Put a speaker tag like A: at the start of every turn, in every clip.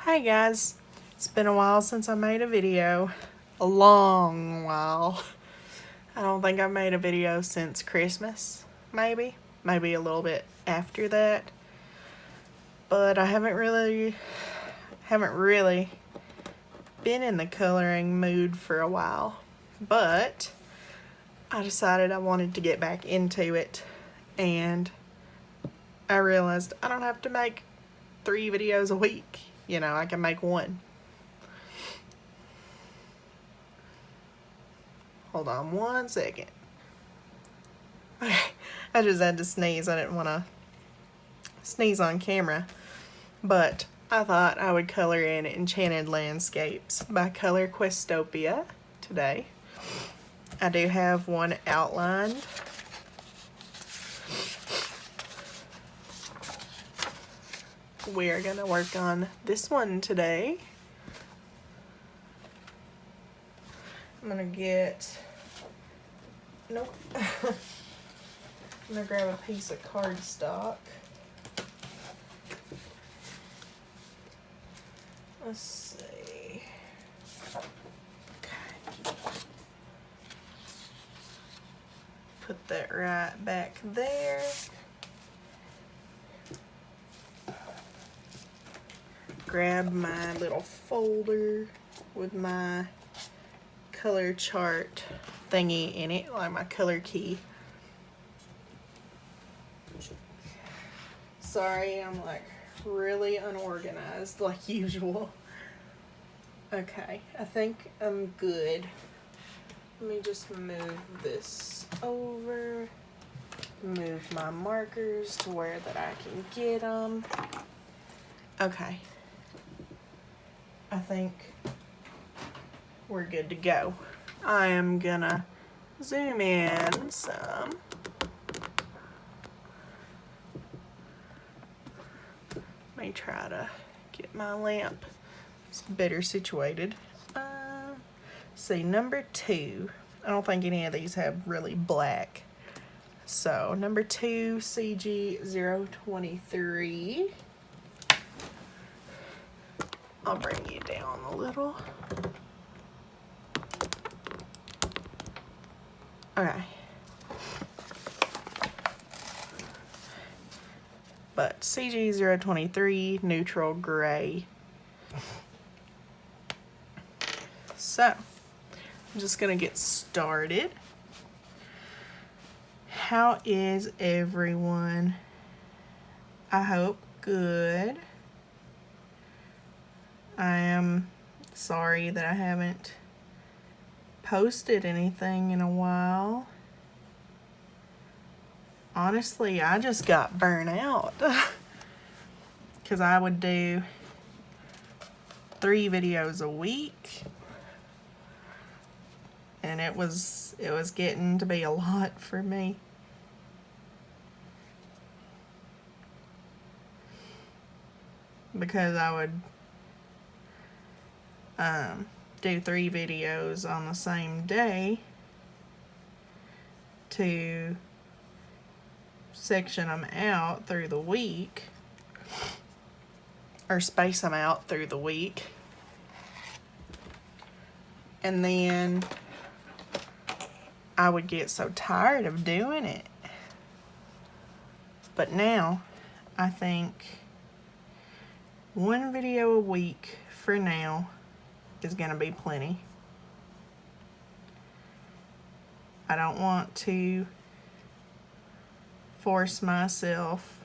A: Hey guys, it's been a while since I made a video. A long while. I don't think I've made a video since Christmas, maybe a little bit after that. But I haven't really been in the coloring mood for a while. But I decided I wanted to get back into it, and I realized I don't have to make 3 videos a week. You know, I can make one. Hold on 1 second. I just had to sneeze. I didn't want to sneeze on camera. But I thought I would color in Enchanted Landscapes by Questopia today. I do have one outlined. We're gonna work on this one today. I'm gonna get, nope. I'm gonna grab a piece of cardstock. Let's see. Okay. Put that right back there. Grab my little folder with my color chart thingy in it, like my color key. Sorry, I'm like really unorganized like usual. Okay, I think I'm good. Let me just move this over. Move my markers to where that I can get them. Okay. I think we're good to go. I am gonna zoom in some. Let me try to get my lamp better situated. See, number 2. I don't think any of these have really black. So, number 2, CG023. I'll bring you down a little. Okay. But CG023, neutral gray. So, I'm just gonna get started. How is everyone? I hope good. I am sorry that I haven't posted anything in a while. Honestly, I just got burnt out because I would do 3 videos a week, and it was getting to be a lot for me. Because I would do 3 videos on the same day to section them out through the week, or space them out through the week, and then I would get so tired of doing it. But now I think 1 video a week for now is gonna be plenty. I don't want to force myself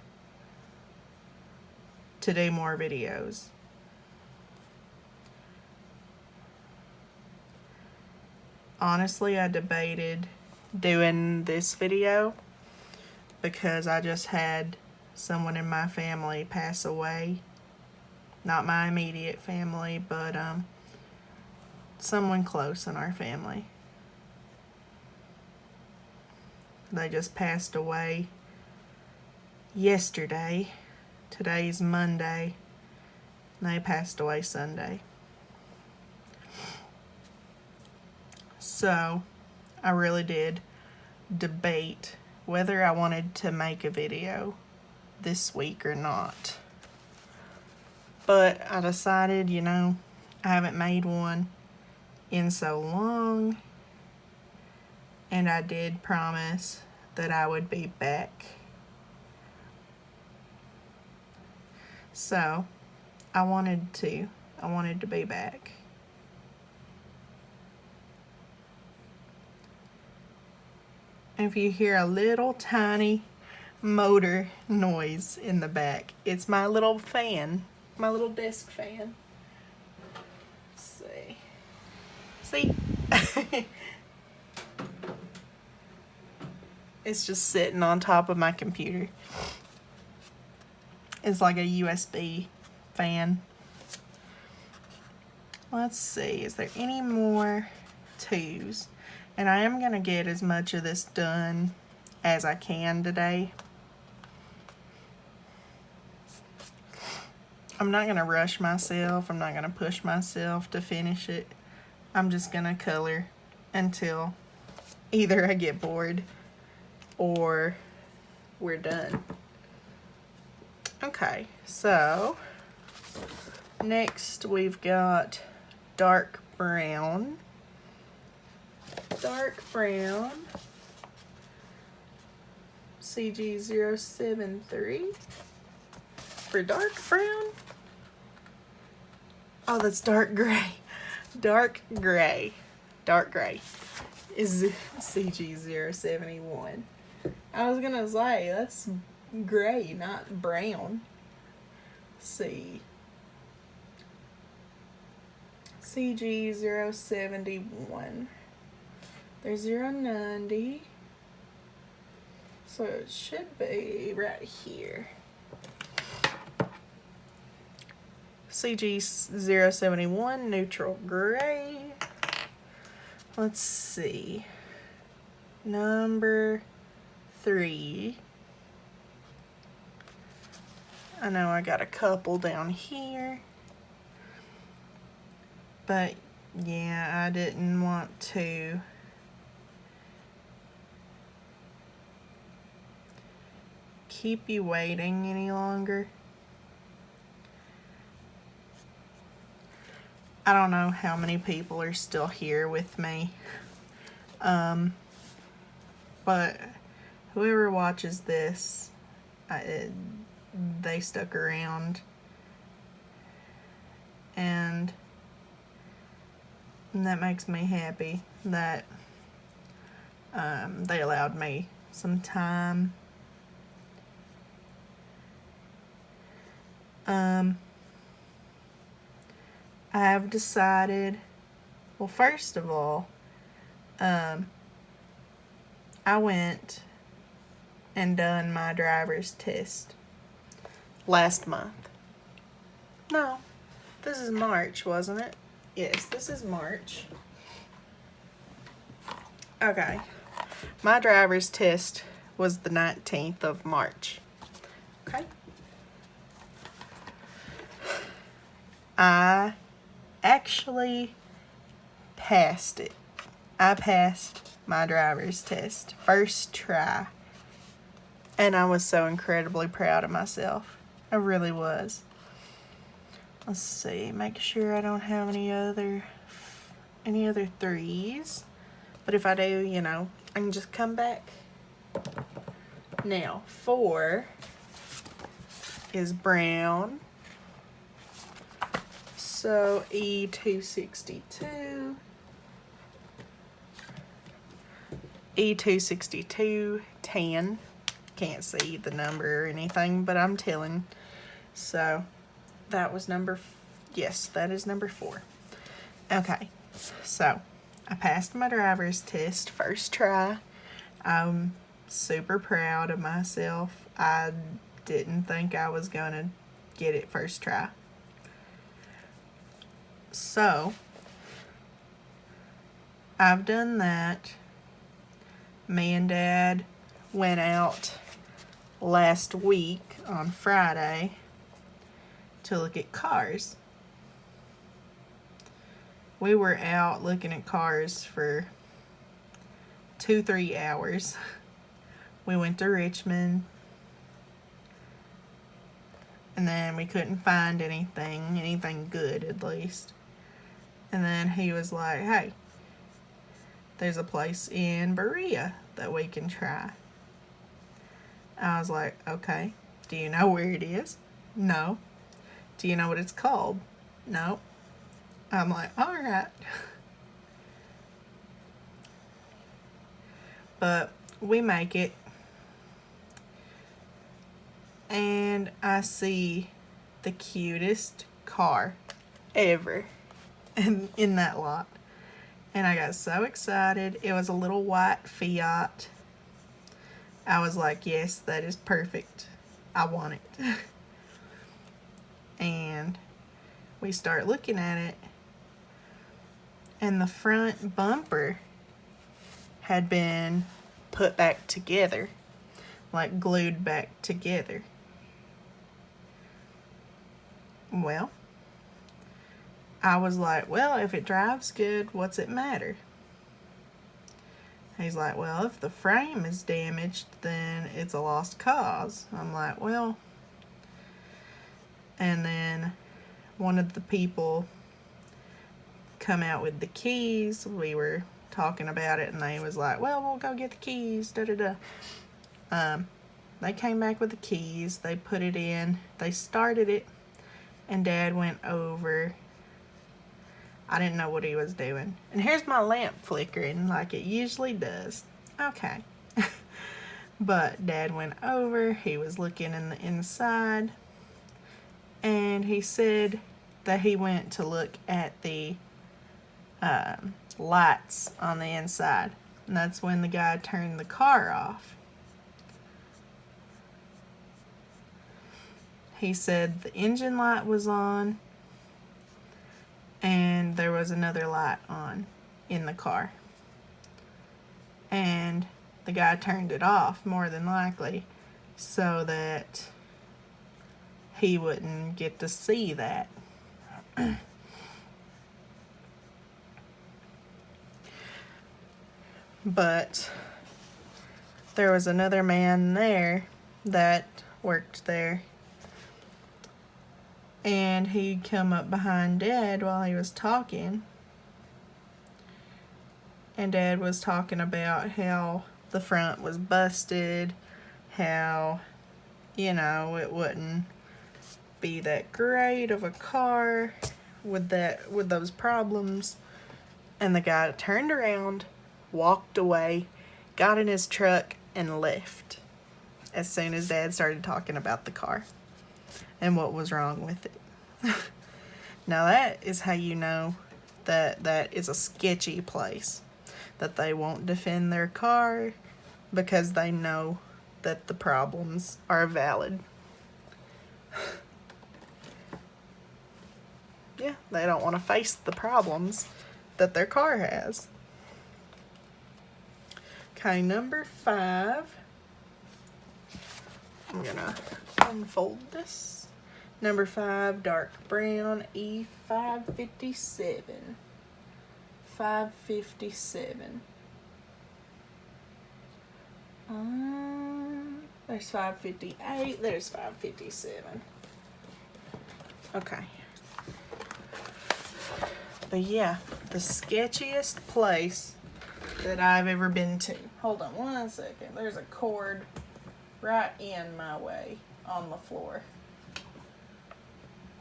A: to do more videos. Honestly, I debated doing this video because I just had someone in my family pass away. Not my immediate family, but someone close in our family. They just passed away yesterday. Today's Monday. And they passed away Sunday. So, I really did debate whether I wanted to make a video this week or not. But I decided, you know, I haven't made one in so long, and I did promise that I would be back. So I wanted to be back. If you hear a little tiny motor noise in the back, it's my little fan, my little desk fan. Let's see. It's just sitting on top of my computer. It's like a USB fan. Let's see, is there any more twos? And I am going to get as much of this done as I can today. I'm not going to rush myself. I'm not going to push myself to finish it. I'm just going to color until either I get bored or we're done. Okay, so next we've got dark brown. Dark brown, CG073 for dark brown. Oh, that's dark gray. Dark gray is CG071. I was gonna say, that's gray, not brown. Let's see. CG071. There's 090. So it should be right here. CG071, neutral gray. Let's see. Number 3. I know I got a couple down here. But yeah, I didn't want to keep you waiting any longer. I don't know how many people are still here with me. But whoever watches this, they stuck around. And that makes me happy that they allowed me some time. I have decided, well, first of all, I went and done my driver's test last month. No, this is March, wasn't it? Yes, this is March. Okay. My driver's test was the 19th of March. Okay. I actually passed it. I passed my driver's test. First try. And I was so incredibly proud of myself. I really was. Let's see. Make sure I don't have any other 3s. But if I do, you know, I can just come back. Now, 4 is brown. So E262. E262 tan. Can't see the number or anything, but I'm telling. So that was yes, that is number 4. Okay, so I passed my driver's test first try. I'm super proud of myself. I didn't think I was gonna get it first try. So I've done that. Me and Dad went out last week on Friday to look at cars. We were out looking at cars for 2-3 hours. We went to Richmond And then we couldn't find anything good at least. And then he was like, hey, there's a place in Berea that we can try. I was like, okay. Do you know where it is? No. Do you know what it's called? No. I'm like, all right. But we make it. And I see the cutest car ever in that lot. And I got so excited. It was a little white Fiat. I was like, yes, that is perfect. I want it. And we start looking at it. And the front bumper had been put back together. Like glued back together. Well, I was like, well, if it drives good, what's it matter? He's like, well, if the frame is damaged, then it's a lost cause. I'm like, well. And then one of the people come out with the keys. We were talking about it, and they was like, well, we'll go get the keys, da-da-da. They came back with the keys. They put it in. They started it. And Dad went over. I didn't know what he was doing. And here's my lamp flickering like it usually does. Okay. But Dad went over. He was looking in the inside. And he said that he went to look at the lights on the inside. And that's when the guy turned the car off. He said the engine light was on and there was another light on in the car. And the guy turned it off, more than likely, so that he wouldn't get to see that. But there was another man there that worked there. And he'd come up behind Dad while he was talking. And Dad was talking about how the front was busted, how, you know, it wouldn't be that great of a car with those problems. And the guy turned around, walked away, got in his truck, and left as soon as Dad started talking about the car and what was wrong with it. Now that is how you know that is a sketchy place, that they won't defend their car because they know that the problems are valid. Yeah, they don't want to face the problems that their car has. Okay, number 5. I'm gonna unfold this. Number 5, dark brown, E557. 557. There's 558, there's 557. Okay. But yeah, the sketchiest place that I've ever been to. Hold on 1 second. There's a cord right in my way on the floor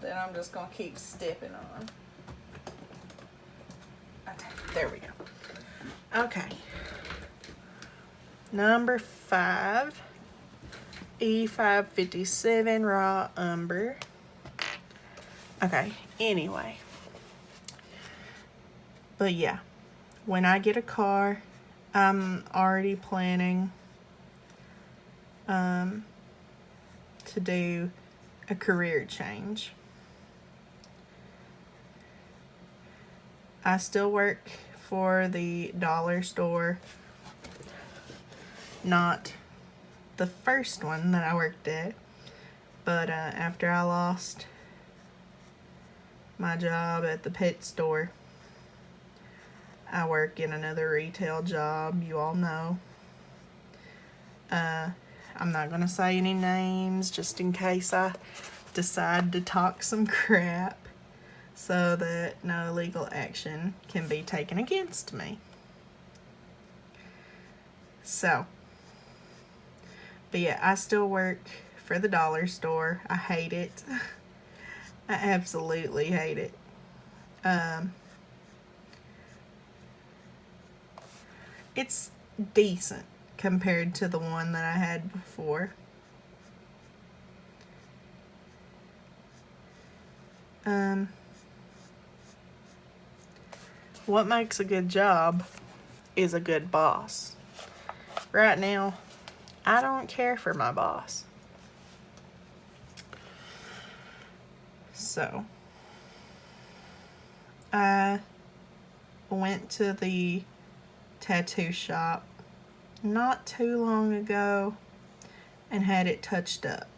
A: that I'm just going to keep stepping on. Okay, there we go. Okay. Number 5, E557 raw umber. Okay, anyway. But yeah, when I get a car, I'm already planning to do a career change. I still work for the dollar store, not the first one that I worked at, but after I lost my job at the pet store, I work in another retail job, you all know. I'm not going to say any names just in case I decide to talk some crap so that no legal action can be taken against me. So, but yeah, I still work for the dollar store. I hate it. I absolutely hate it. It's decent compared to the one that I had before. What makes a good job is a good boss. Right now, I don't care for my boss. So, I went to the tattoo shop not too long ago and had it touched up.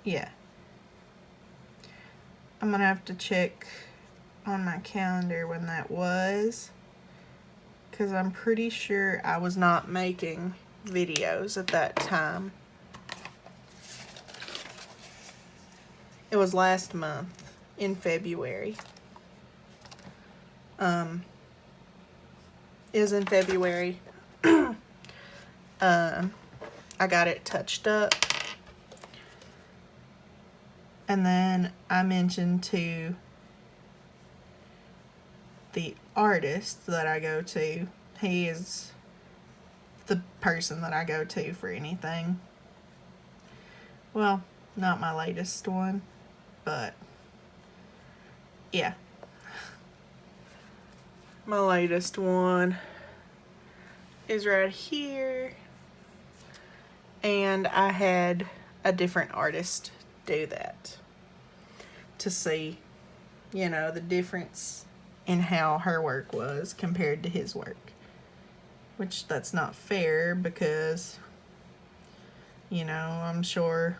A: Yeah. I'm gonna have to check on my calendar when that was, because I'm pretty sure I was not making videos at that time. It was last month in February. It was in February. I got it touched up. And then I mentioned to the artist that I go to, he is the person that I go to for anything. Well, not my latest one, but yeah. My latest one is right here. And I had a different artist do that to see, you know, the difference in how her work was compared to his work. Which that's not fair because, you know, I'm sure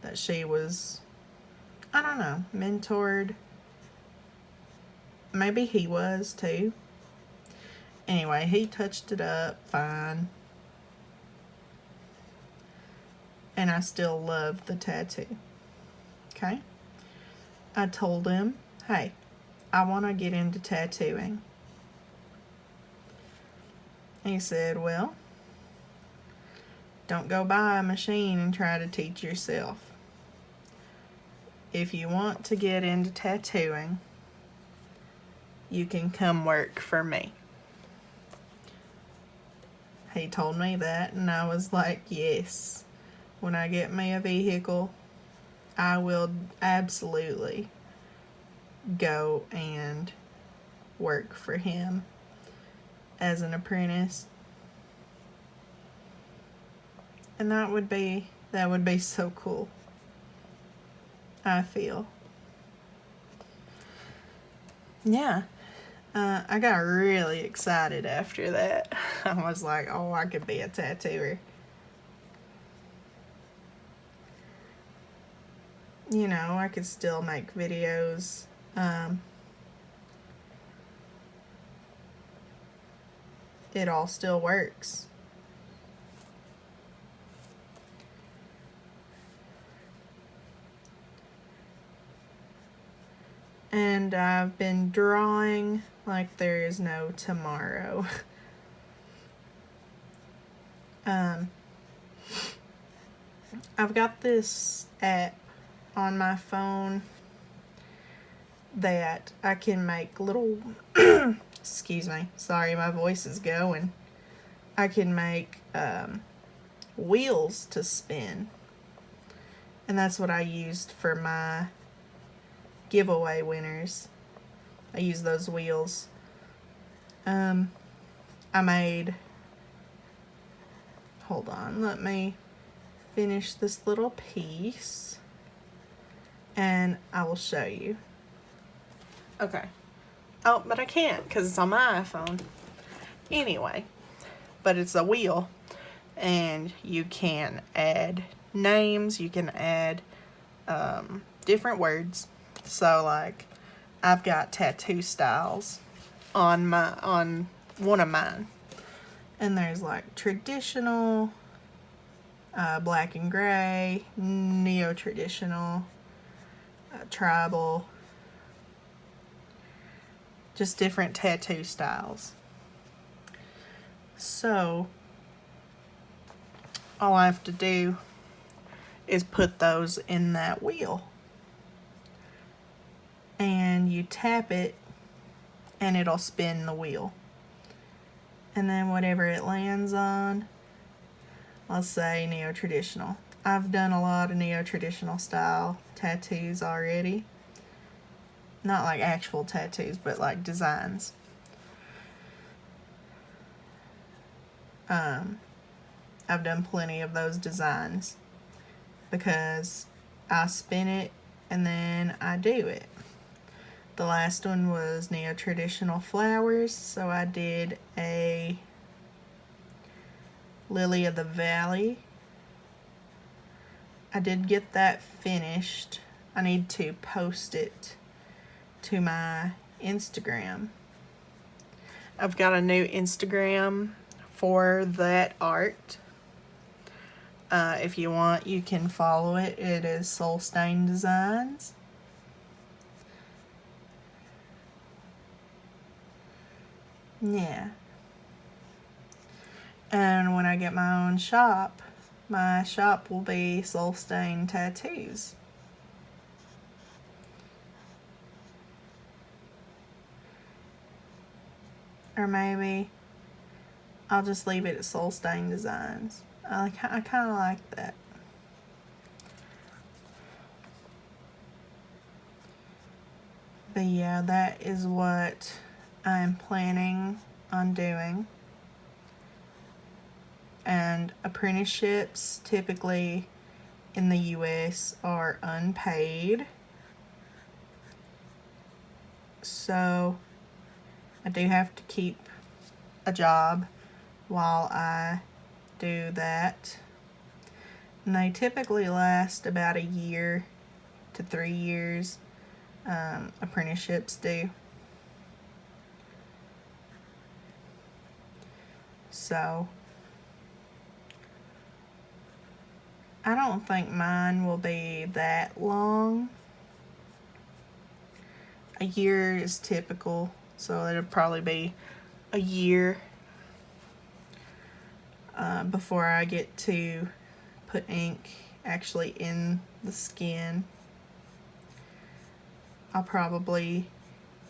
A: that she was, I don't know, mentored. Maybe he was too. Anyway, he touched it up fine. And I still love the tattoo. Okay? I told him, hey, I want to get into tattooing. He said, well, don't go buy a machine and try to teach yourself. If you want to get into tattooing, you can come work for me. He told me that, and I was like, yes. When I get me a vehicle, I will absolutely go and work for him as an apprentice. And that would be so cool, I feel. Yeah. I got really excited after that. I was like, oh, I could be a tattooer. You know, I could still make videos. It all still works. And I've been drawing like there is no tomorrow. I've got this app on my phone that I can make little excuse me, sorry, my voice is going. I can make wheels to spin, and that's what I used for my giveaway winners. I use those wheels. I made, hold on, let me finish this little piece and I will show you. Okay. Oh, but I can't because it's on my iPhone. Anyway, but it's a wheel and you can add names, you can add different words. So like I've got tattoo styles on one of mine. And there's like traditional, black and gray, neo-traditional, tribal, just different tattoo styles. So all I have to do is put those in that wheel, and you tap it and it'll spin the wheel, and then whatever it lands on, I'll say neo-traditional. I've done a lot of neo-traditional style tattoos already. Not like actual tattoos, but like designs. I've done plenty of those designs because I spin it and then I do it. The last one was neo-traditional flowers, so I did a lily of the valley. I did get that finished. I need to post it to my Instagram. I've got a new Instagram for that art. If you want, you can follow it. It is Soul Stain Designs. Yeah. And when I get my own shop, my shop will be Soul Stain Tattoos. Or maybe I'll just leave it at Soul Stain Designs. I kind of like that. But yeah, that is what I'm planning on doing. And apprenticeships typically in the US are unpaid. So I do have to keep a job while I do that. And they typically last about a year to 3 years. Apprenticeships do. So I don't think mine will be that long. A year is typical, so it'll probably be a year before I get to put ink actually in the skin. I'll probably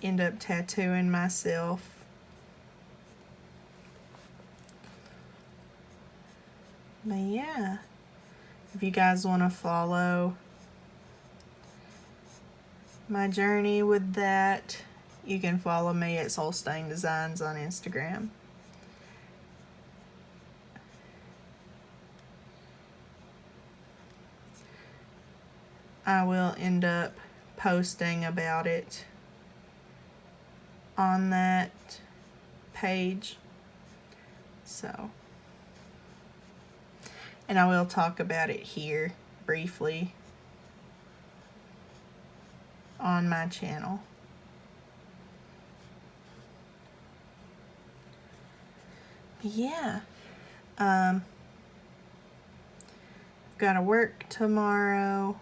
A: end up tattooing myself. But yeah, if you guys want to follow my journey with that, you can follow me at Soul Stain Designs on Instagram. I will end up posting about it on that page. So, and I will talk about it here briefly on my channel. Yeah. Gotta work tomorrow.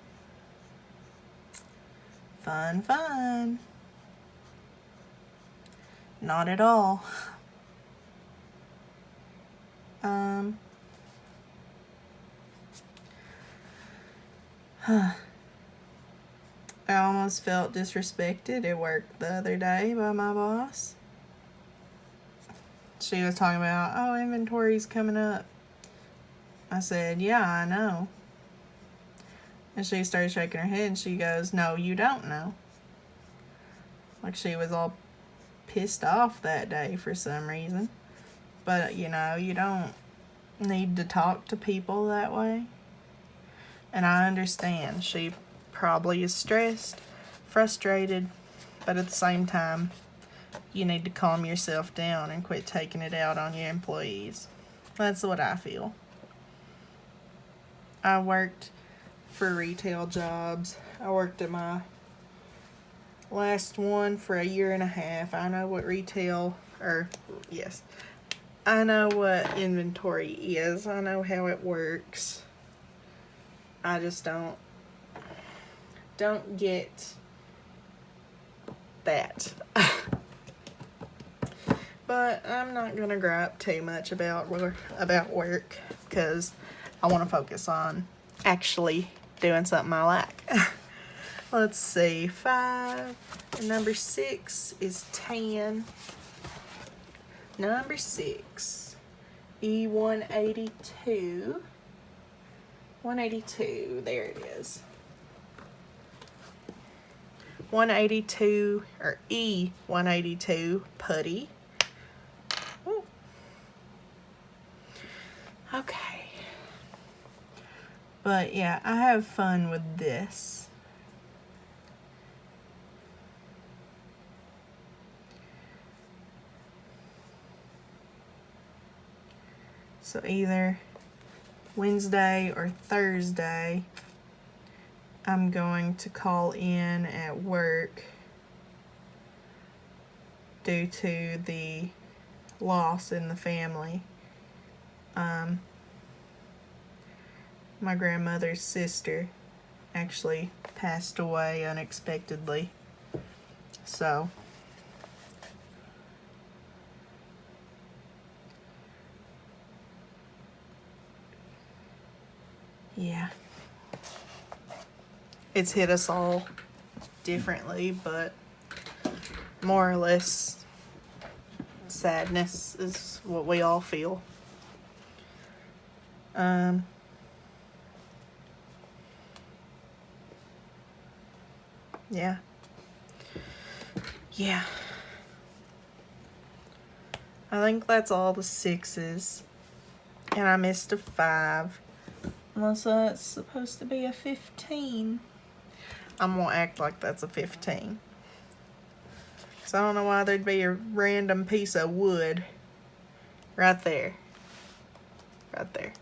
A: Fun. Not at all. I almost felt disrespected at work the other day by my boss. She was talking about, oh, inventory's coming up. I said, yeah, I know. And she started shaking her head and she goes, no, you don't know. Like she was all pissed off that day for some reason. But, you know, you don't need to talk to people that way. And I understand. She probably is stressed, frustrated, but at the same time, you need to calm yourself down and quit taking it out on your employees. That's what I feel. I worked for retail jobs. I worked at my last one for a year and a half. I know what I know what inventory is. I know how it works. I just don't get that. But I'm not gonna gripe too much about work because I want to focus on actually doing something I like. Let's see, 5 and number 6 is tan. Number 6, E182. 182, there it is. 182 or E182 putty. Ooh. Okay. But yeah, I have fun with this. So either Wednesday or Thursday, I'm going to call in at work due to the loss in the family. My grandmother's sister actually passed away unexpectedly. So yeah, it's hit us all differently, but more or less sadness is what we all feel. Yeah. Yeah. I think that's all the 6s. And I missed a 5. Unless that's supposed to be a 15. I'm gonna act like that's a 15. So I don't know why there'd be a random piece of wood right there. Right there.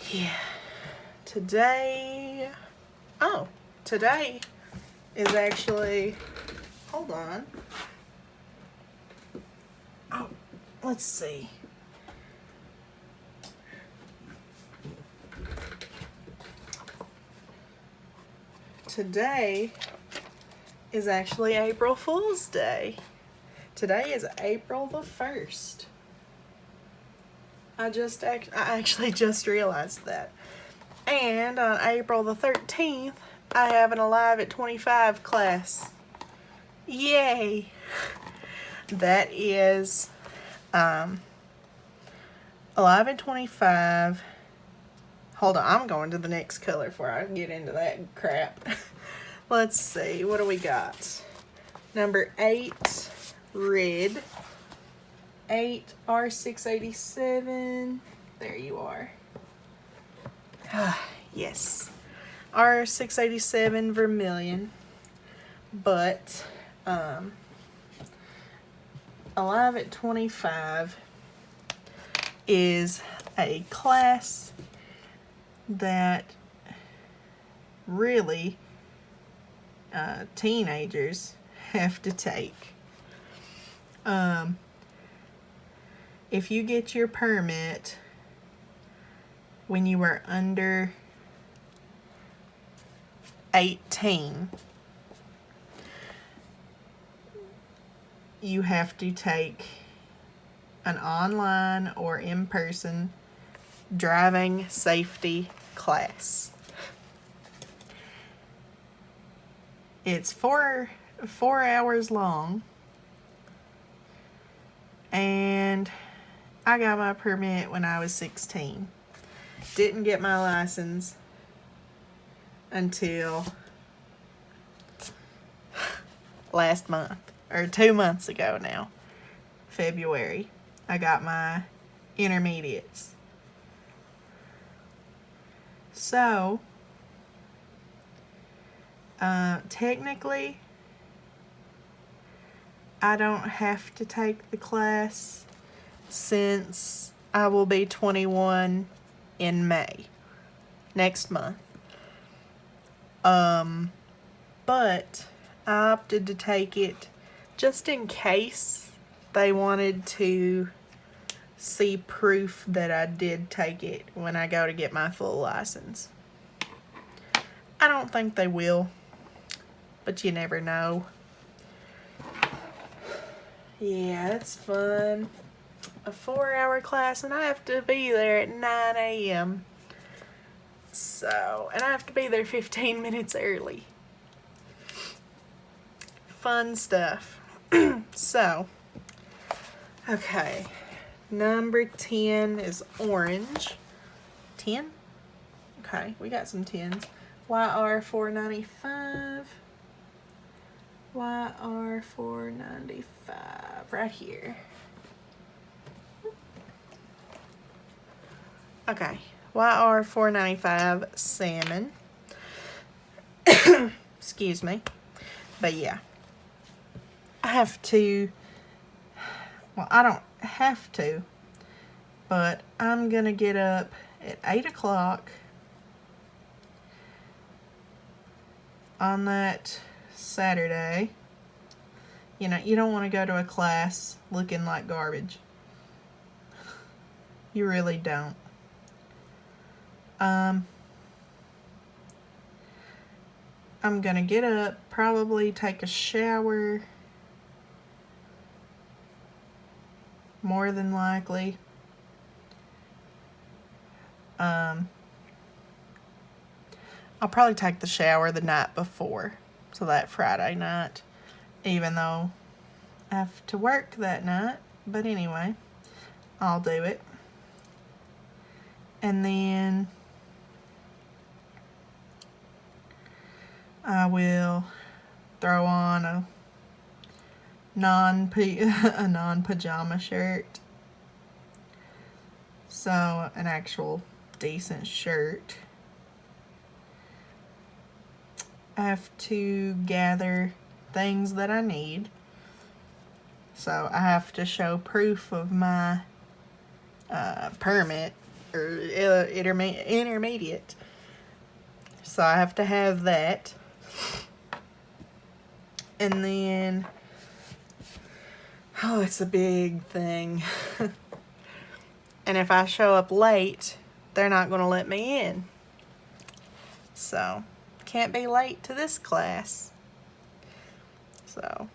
A: Yeah. Today is actually, hold on. Oh, let's see. Today is actually April Fool's Day. Today is April the 1st. I actually just realized that. And on April the 13th, I have an Alive at 25 class. Yay! That is Alive at 25. Hold on, I'm going to the next color before I get into that crap. Let's see, what do we got? Number 8, red. 8, R687. There you are. Yes. R687 vermilion. But, Alive at 25 is a class that really teenagers have to take. If you get your permit when you are under 18, you have to take an online or in-person driving safety class. It's 4 hours long, and I got my permit when I was 16. Didn't get my license until last month, or 2 months ago now, February. I got my intermediates. So, technically, I don't have to take the class since I will be 21 in May, next month. But I opted to take it just in case they wanted to see proof that I did take it when I go to get my full license. I don't think they will, but you never know. Yeah, it's fun. A 4-hour class, and I have to be there at 9 a.m. So, and I have to be there 15 minutes early. Fun stuff. So, okay. Number 10 is orange. 10? Okay, we got some 10s. YR 495. YR 495. Right here. Okay. YR 495 salmon. Excuse me. But yeah. I have to. Well, I don't have to. But I'm going to get up at 8 o'clock on that Saturday. You know, you don't want to go to a class looking like garbage. You really don't. I'm going to get up, probably take a shower, more than likely. I'll probably take the shower the night before, so that Friday night, even though I have to work that night. But anyway, I'll do it. And then I will throw on a non-pajama shirt. So an actual decent shirt. I have to gather things that I need. So I have to show proof of my permit or intermediate. So I have to have that. And then, oh, it's a big thing. And if I show up late, they're not going to let me in. So, can't be late to this class. So,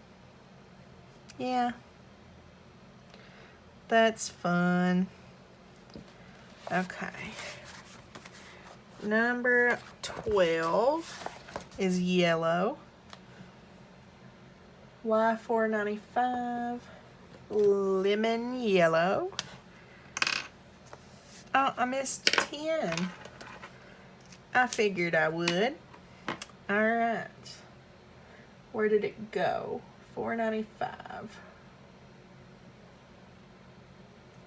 A: yeah. That's fun. Okay. Number 12 is yellow. Y495 lemon yellow. Oh, I missed 10. I figured I would. Alright. Where did it go? 495.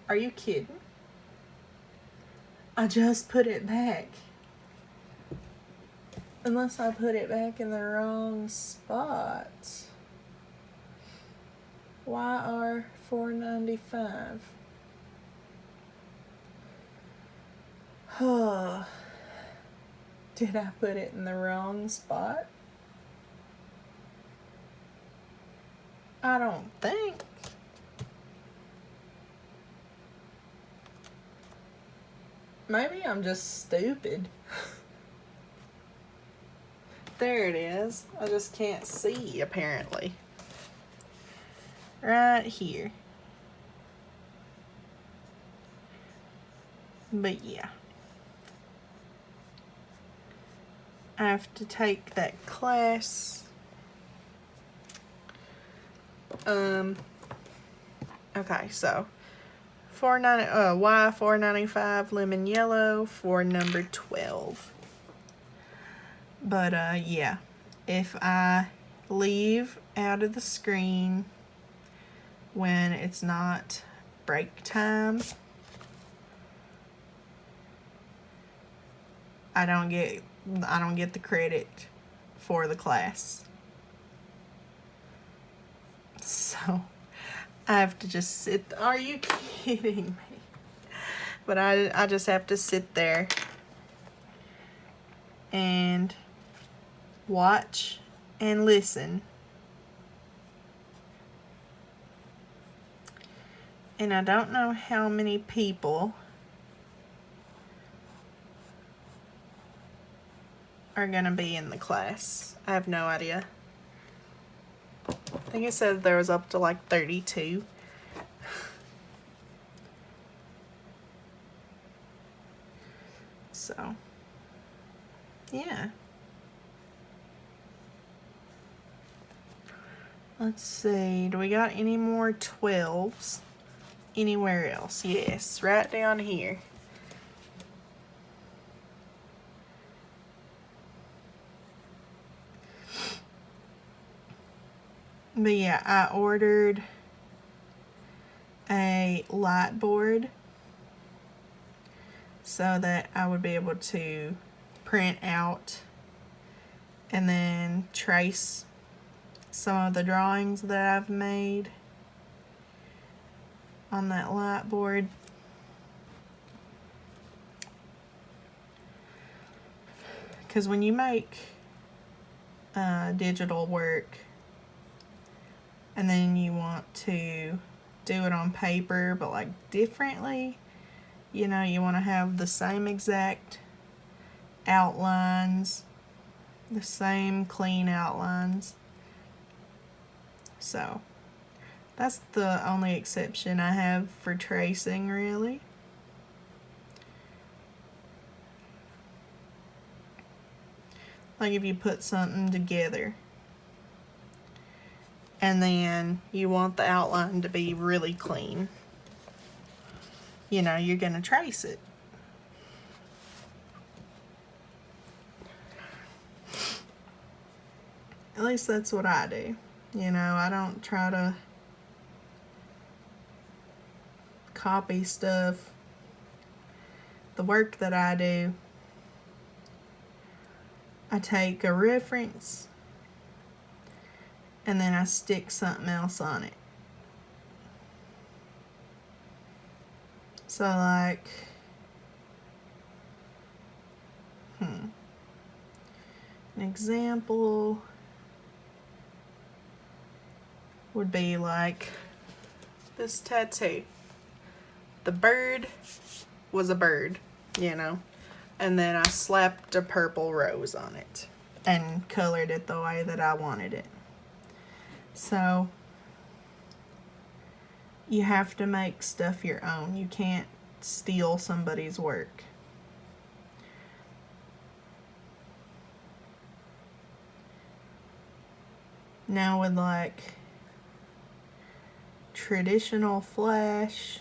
A: Are you kidding? I just put it back. Unless I put it back in the wrong spot. YR 495. Oh. Did I put it in the wrong spot? I don't think. Maybe I'm just stupid. There it is. I just can't see, apparently. Right here. But yeah. I have to take that class. Okay, so Y495 lemon yellow for number 12. But yeah, if I leave out of the screen when it's not break time, I don't get the credit for the class. So I have to just sit. Are you kidding me? But I just have to sit there and watch and listen And I don't know how many people are gonna be in the class. I have no idea. I think it said there was up to like 32. So, yeah. Let's see, do we got any more 12s anywhere else? Yes, right down here. But yeah, I ordered a light board so that I would be able to print out and then trace some of the drawings that I've made on that light board. Because when you make digital work and then you want to do it on paper but like differently, you know, you want to have the same exact outlines, the same clean outlines. So that's the only exception I have for tracing, really. Like if you put something together and then you want the outline to be really clean, you know, you're gonna trace it. At least that's what I do. You know, I don't try to copy stuff. The work that I do, I take a reference and then I stick something else on it. So like, an example would be like this tattoo. The bird was a bird, you know, and then I slapped a purple rose on it and colored it the way that I wanted it. So you have to make stuff your own. You can't steal somebody's work. Now with like traditional flash,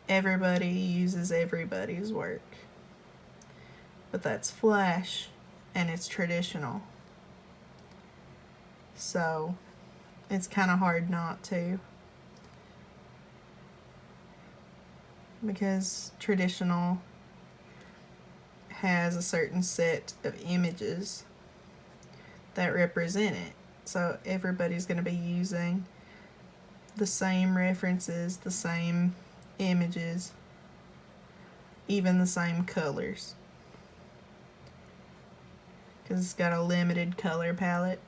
A: everybody uses everybody's work. But that's flash and it's traditional. So it's kind of hard not to. Because traditional has a certain set of images that represent it. So everybody's going to be using the same references, the same images, even the same colors. Because it's got a limited color palette.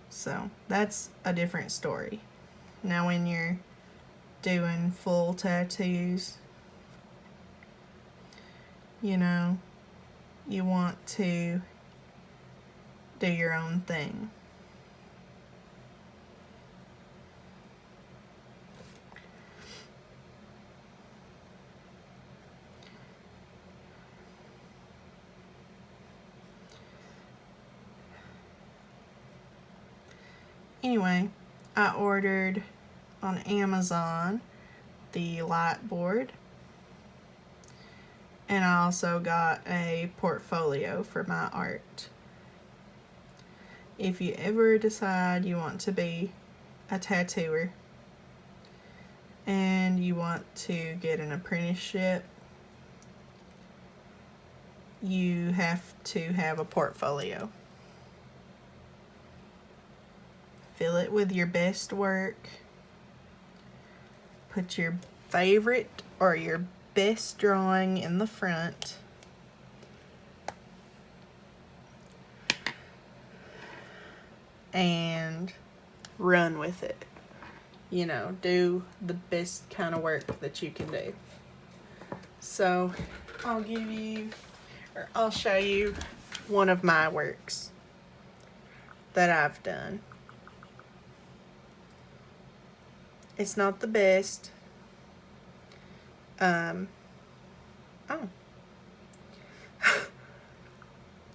A: So that's a different story. Now when you're doing full tattoos, you know, you want to do your own thing. Anyway, I ordered on Amazon the light board, and I also got a portfolio for my art. If you ever decide you want to be a tattooer and you want to get an apprenticeship, you have to have a portfolio. Fill it with your best work. Put your favorite or your best drawing in the front. and run with it. You know, do the best kind of work that you can do. So I'll show you one of my works that I've done. It's not the best. Oh.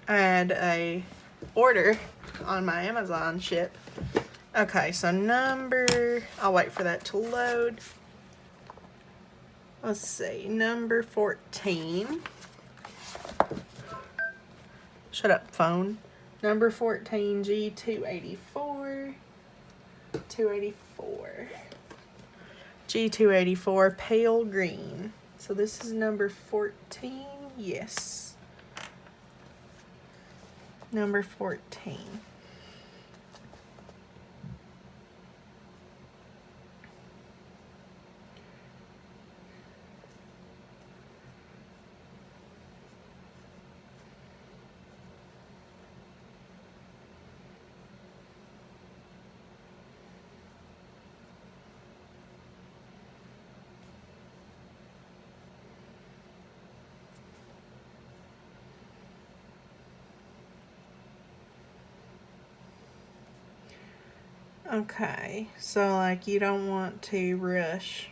A: I had a order on my Amazon ship. Okay, so I'll wait for that to load. Let's see, number 14. Shut up, phone. Number 14, G284. 284. G284, pale green. So this is number 14, yes. Number 14. Okay, so like you don't want to rush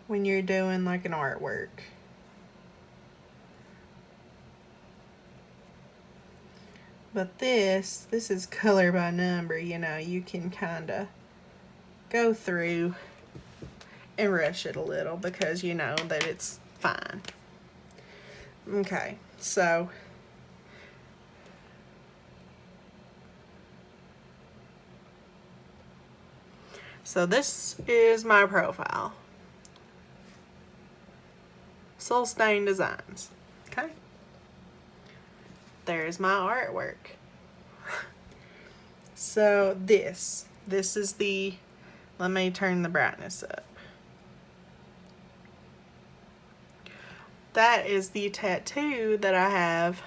A: when you're doing like an artwork. But this is color by number, you know, you can kind of go through and rush it a little because you know that it's fine. Okay, so this is my profile. Soul Stain Designs. Okay. There's my artwork. So this is the, let me turn the brightness up. That is the tattoo that I have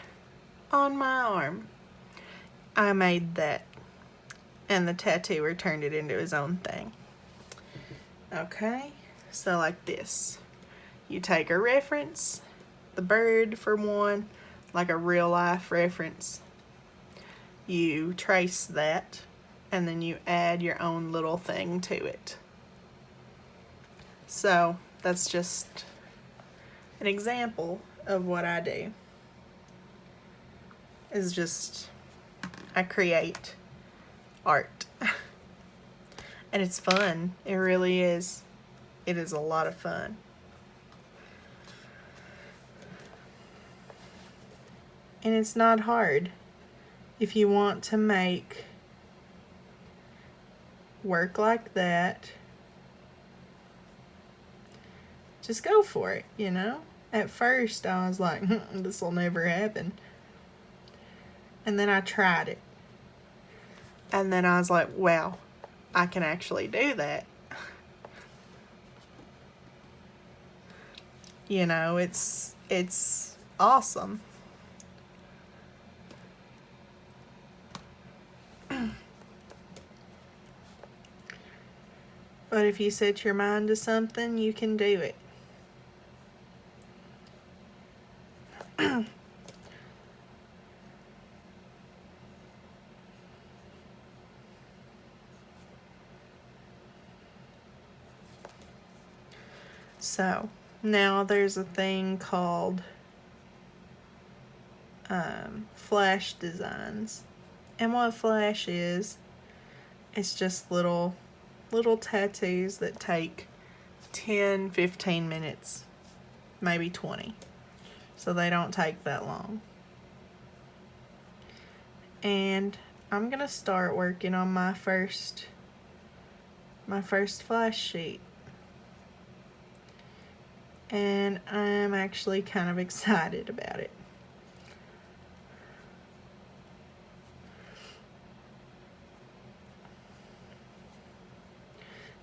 A: on my arm. I made that. And the tattooer turned it into his own thing. Okay, so like this. You take a reference, the bird for one, like a real life reference. You trace that, and then you add your own little thing to it. So that's just an example of what I do. Is just, I create art. And it's fun. It really is. It is a lot of fun. And it's not hard. If you want to make work like that, just go for it, you know? At first I was like, this will never happen. And then I tried it. And then I was like, wow, I can actually do that. You know, it's awesome. But if you set your mind to something, you can do it. So, now there's a thing called flash designs. And what flash is, it's just little tattoos that take 10, 15 minutes, maybe 20. So they don't take that long. And I'm gonna start working on my first flash sheet. And I'm actually kind of excited about it.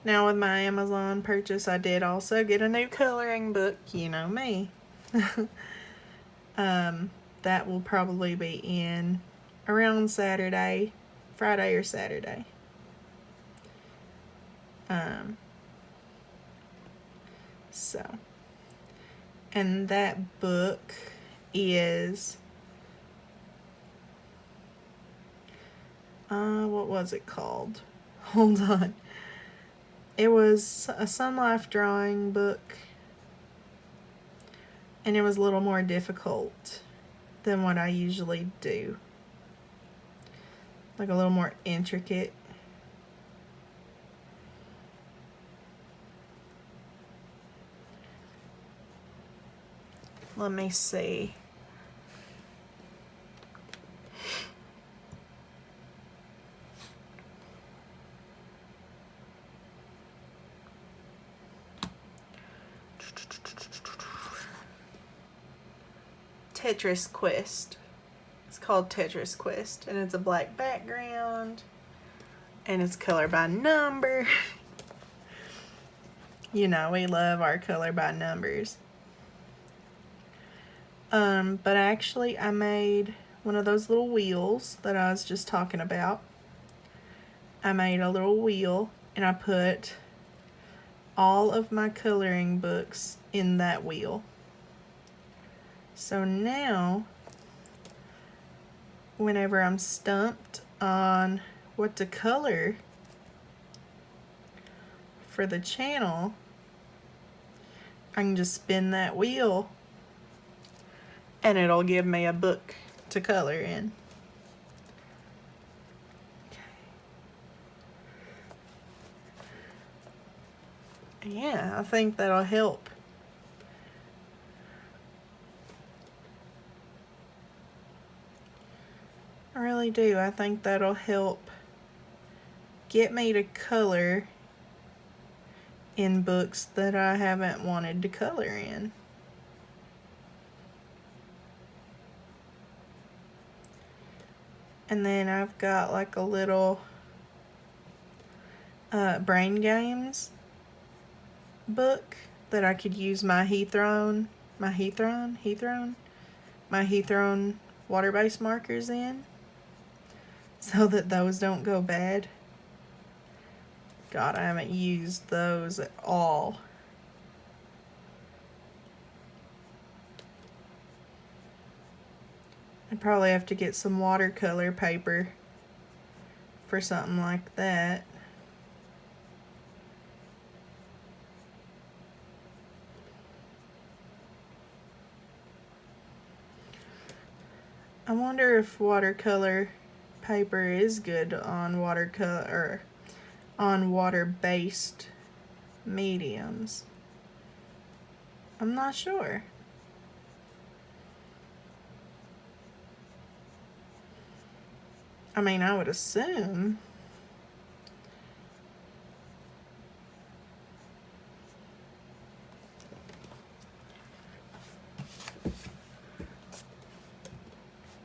A: Now with my Amazon purchase, I did also get a new coloring book, you know me. That will probably be in around Saturday, Friday or Saturday. So, and that book is, what was it called? Hold on. It was a Sun Life drawing book, and it was a little more difficult than what I usually do. Like a little more intricate. Let me see. Tetris Quest. It's called Tetris Quest, and it's a black background, and it's color by number. You know, we love our color by numbers. But actually I made one of those little wheels that I was just talking about. I made a little wheel, and I put all of my coloring books in that wheel. So now, whenever I'm stumped on what to color for the channel, I can just spin that wheel and it'll give me a book to color in. Yeah, I think that'll help. I really do. I think that'll help get me to color in books that I haven't wanted to color in. And then I've got like a little brain games book that I could use my Heathron water-based markers in, so that those don't go bad. God, I haven't used those at all. I'd probably have to get some watercolor paper for something like that. I wonder if watercolor paper is good on watercolor or on water-based mediums. I'm not sure. I mean, I would assume.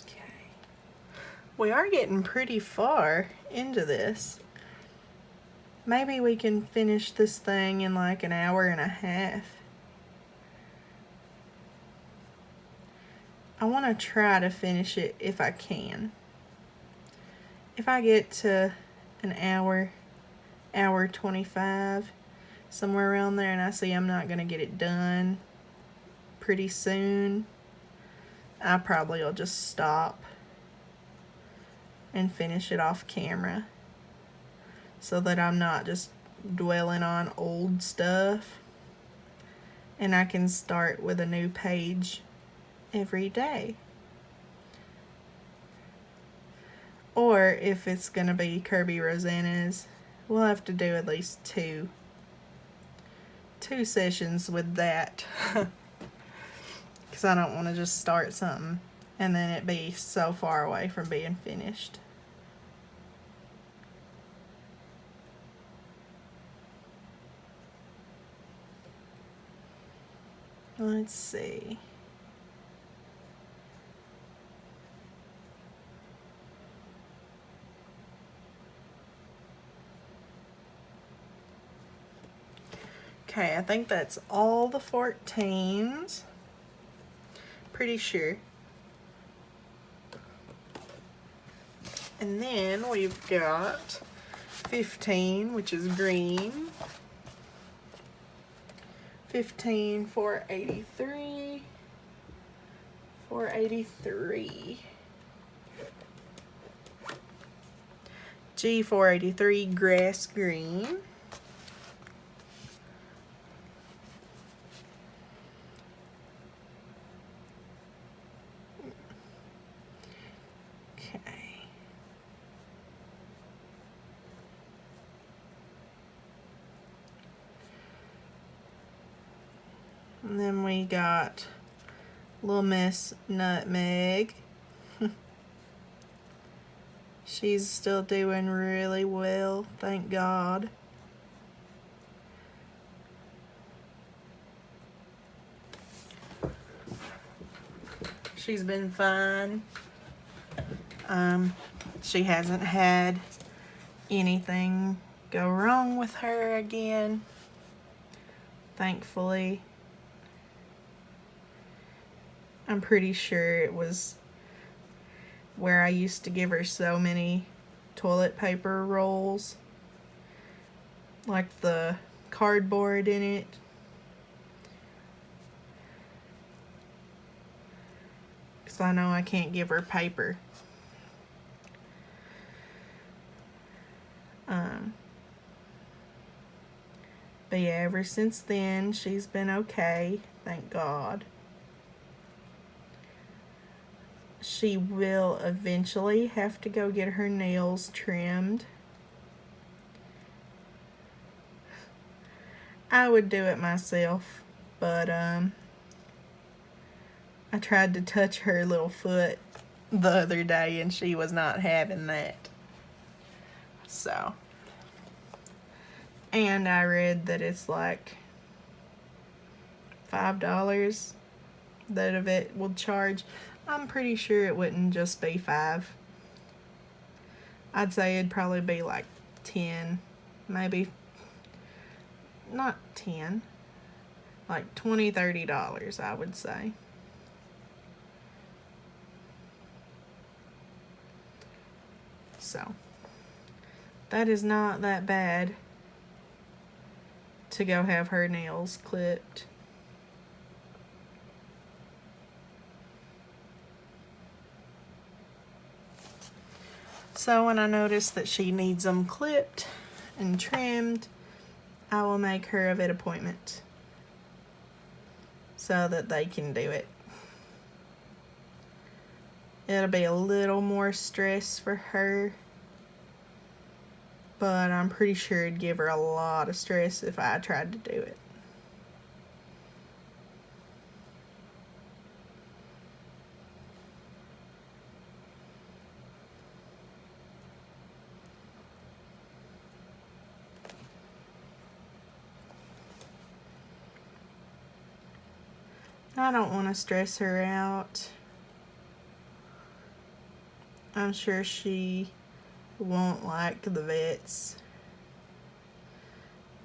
A: Okay. We are getting pretty far into this. Maybe we can finish this thing in like an hour and a half. I want to try to finish it if I can. If I get to an hour 25, somewhere around there, and I see I'm not going to get it done pretty soon, I probably will just stop and finish it off camera, so that I'm not just dwelling on old stuff, and I can start with a new page every day. Or if it's going to be Kirby Rosanna's, we'll have to do at least two sessions with that. Because I don't want to just start something and then it be so far away from being finished. Let's see. Okay, I think that's all the 14s. Pretty sure. And then we've got 15, which is green. 15, 483. 483. G483, grass green. Okay. And then we got Little Miss Nutmeg. She's still doing really well, thank God. She's been fine. She hasn't had anything go wrong with her again, thankfully. I'm pretty sure it was where I used to give her so many toilet paper rolls, like the cardboard in it. Because I know I can't give her paper. But yeah, ever since then, she's been okay, thank God. She will eventually have to go get her nails trimmed. I would do it myself, but I tried to touch her little foot the other day and she was not having that. So, and I read that it's like $5 that of it will charge. I'm pretty sure it wouldn't just be 5. I'd say it'd probably be like 10, maybe not 10, like $20-$30, I would say. So that is not that bad to go have her nails clipped. So when I notice that she needs them clipped and trimmed, I will make her a vet appointment so that they can do it. It'll be a little more stress for her, but I'm pretty sure it'd give her a lot of stress if I tried to do it. I don't want to stress her out. I'm sure she won't like the vets,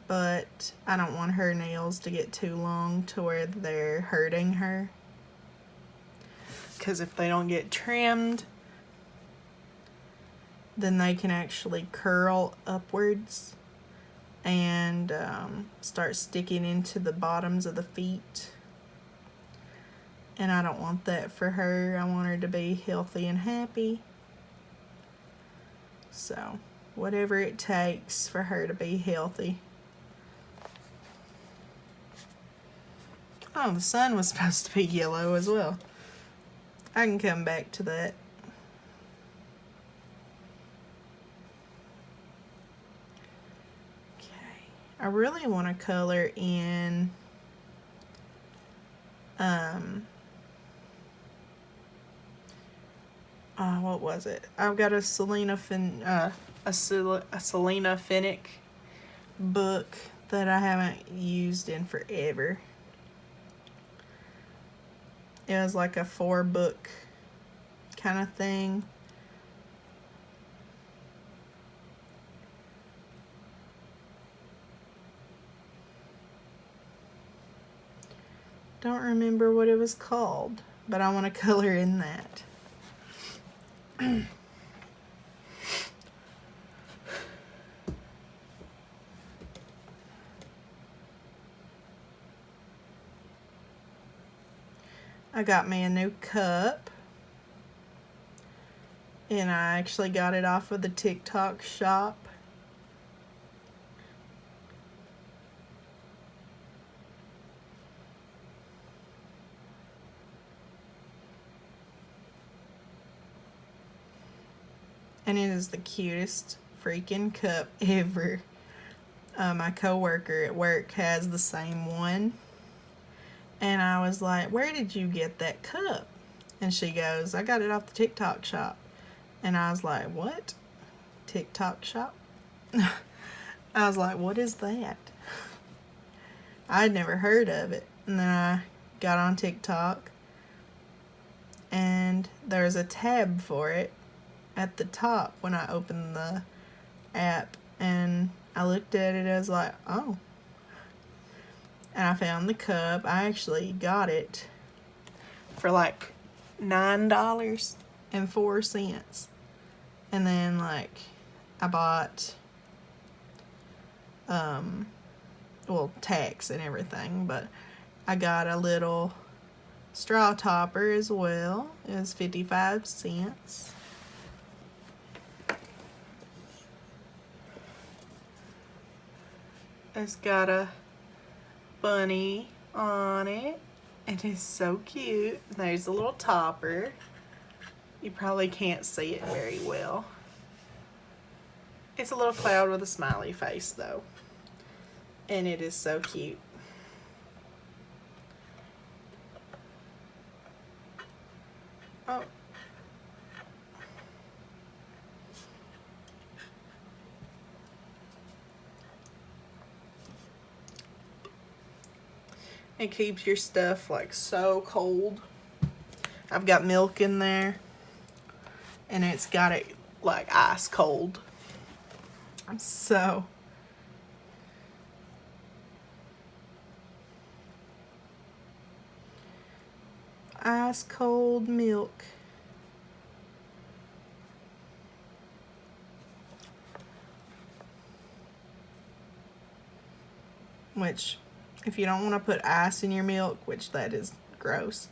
A: but I don't want her nails to get too long to where they're hurting her. Because if they don't get trimmed, then they can actually curl upwards and start sticking into the bottoms of the feet. And I don't want that for her. I want her to be healthy and happy. So, whatever it takes for her to be healthy. Oh, the sun was supposed to be yellow as well. I can come back to that. Okay. I really want to color in what was it? I've got a Selena Fennick book that I haven't used in forever. It was like a 4-book kind of thing. Don't remember what it was called, but I want to color in that. I got me a new cup. And I actually got it off of the TikTok shop. And it is the cutest freaking cup ever. My coworker at work has the same one. And I was like, where did you get that cup? And she goes, I got it off the TikTok shop. And I was like, what? TikTok shop? I was like, what is that? I'd never heard of it. And then I got on TikTok. And there's a tab for it at the top when I opened the app. And I looked at it, I was like, oh. And I found the cup. I actually got it for like $9.04. And then like I bought well, tax and everything, but I got a little straw topper as well. It was 55 cents. It's got a bunny on it. It is so cute. There's a little topper. You probably can't see it very well. It's a little cloud with a smiley face though. And it is so cute. Oh. It keeps your stuff like so cold. I've got milk in there. And it's got it like ice cold. So ice cold milk. Which, if you don't want to put ice in your milk, which that is gross,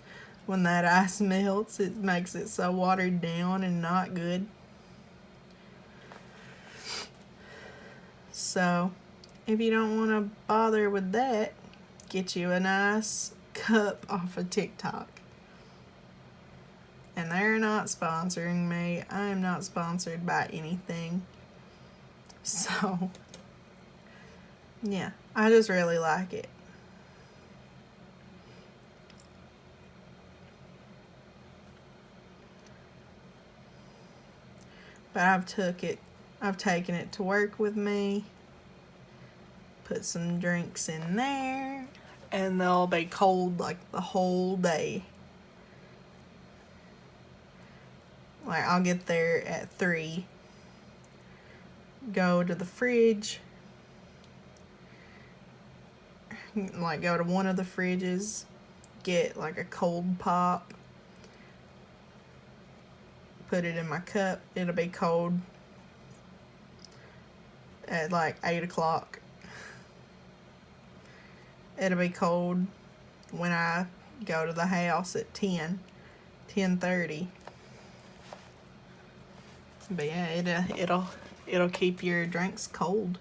A: when that ice melts, it makes it so watered down and not good. So, if you don't want to bother with that, get you a nice cup off of TikTok. And they're not sponsoring me. I am not sponsored by anything. So, yeah, I just really like it. But I've taken it to work with me. Put some drinks in there. And they'll be cold like the whole day. Like I'll get there at 3. Go to the fridge. Like go to one of the fridges. Get like a cold pop. Put it in my cup. It'll be cold at like 8 o'clock. It'll be cold when I go to the house at 10:30. But yeah, it'll keep your drinks cold.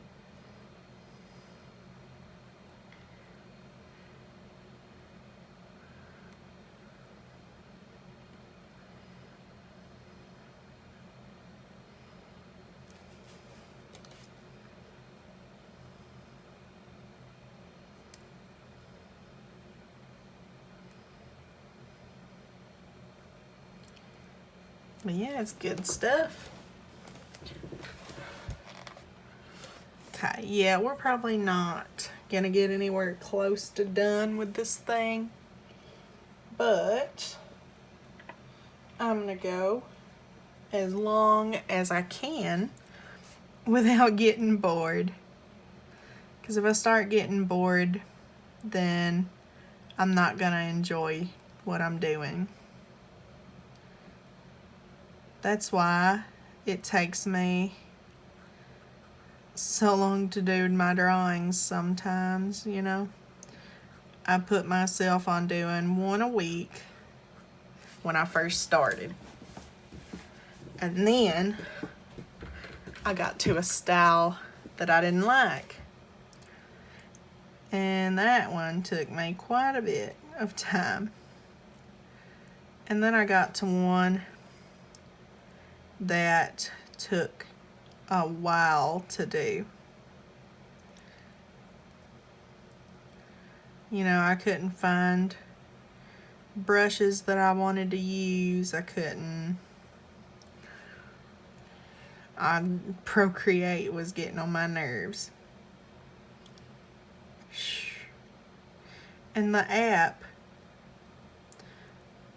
A: But yeah, it's good stuff. Okay, yeah, we're probably not gonna get anywhere close to done with this thing. But I'm gonna go as long as I can without getting bored. Because if I start getting bored, then I'm not gonna enjoy what I'm doing. That's why it takes me so long to do my drawings sometimes, you know. I put myself on doing one a week when I first started. And then I got to a style that I didn't like. And that one took me quite a bit of time. And then I got to one that took a while to do. You know, I couldn't find brushes that I wanted to use. Procreate was getting on my nerves. And the app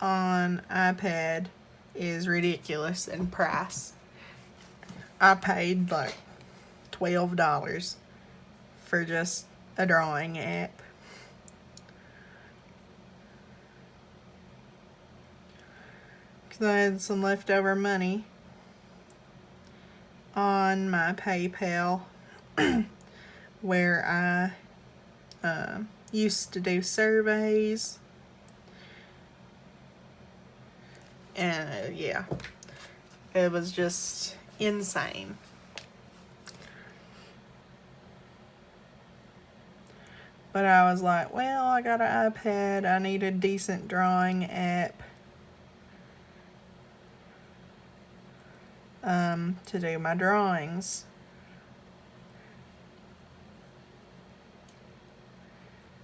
A: on iPad is ridiculous in price. I paid like $12 for just a drawing app. Because I had some leftover money on my PayPal where I used to do surveys. And yeah, it was just insane. But I was like, well, I got an iPad. I need a decent drawing app to do my drawings.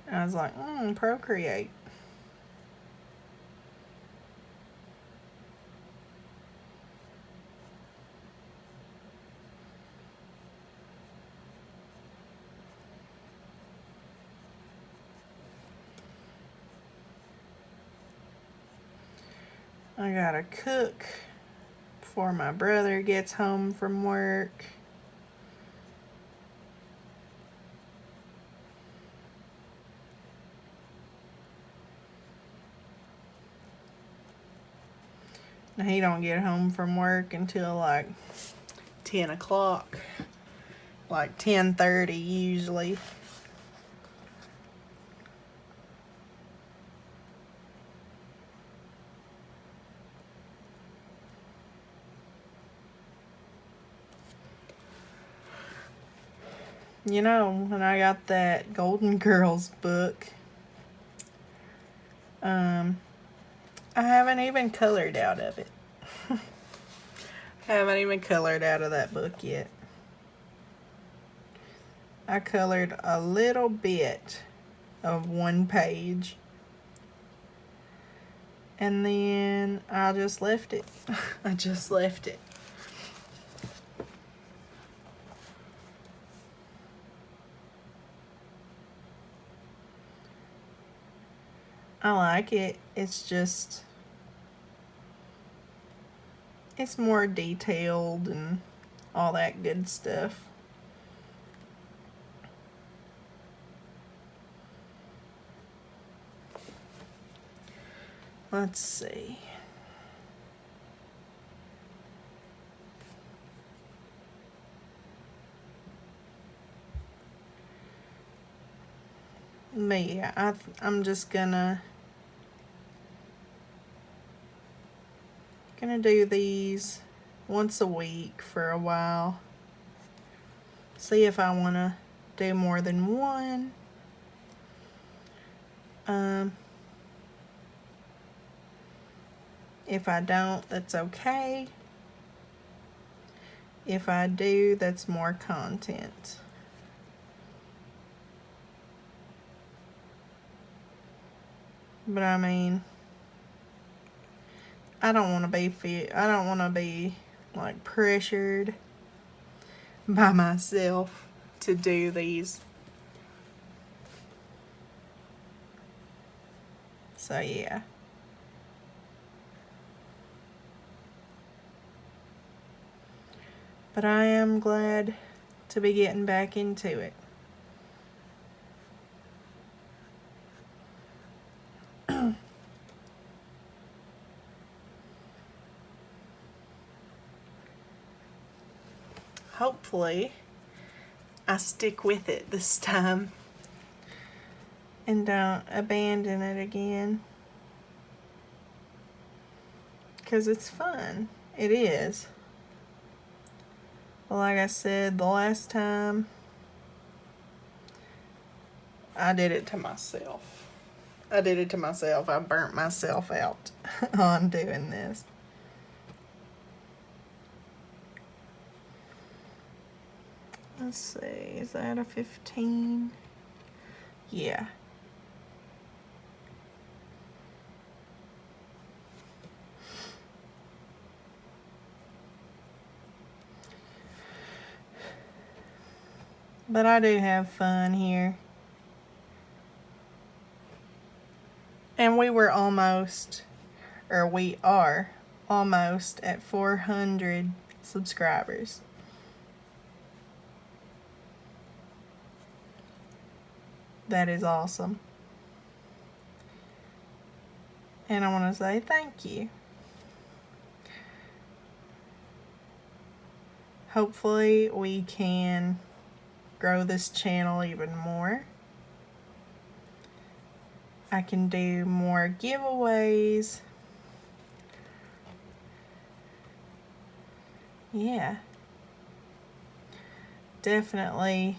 A: And I was like, Procreate. I gotta cook before my brother gets home from work. Now, he don't get home from work until like 10 o'clock, like 10:30 usually. You know, when I got that Golden Girls book, I haven't even colored out of it. Haven't even colored out of that book yet. I colored a little bit of one page. And then I just left it. I just left it. I like it. It's just, it's more detailed and all that good stuff. Let's see. But yeah, I'm just gonna do these once a week for a while. See if I want to do more than one. If I don't, that's okay. If I do, that's more content. But I mean, I don't want to be like pressured by myself to do these. So yeah. But I am glad to be getting back into it. Hopefully, I stick with it this time and don't abandon it again. because it's fun. It is. But like I said, the last time I did it to myself. I burnt myself out on doing this. Let's see, is that a 15? Yeah. But I do have fun here. And we are almost at 400 subscribers. That is awesome. And I want to say thank you. Hopefully we can grow this channel even more. I can do more giveaways. Yeah. Definitely.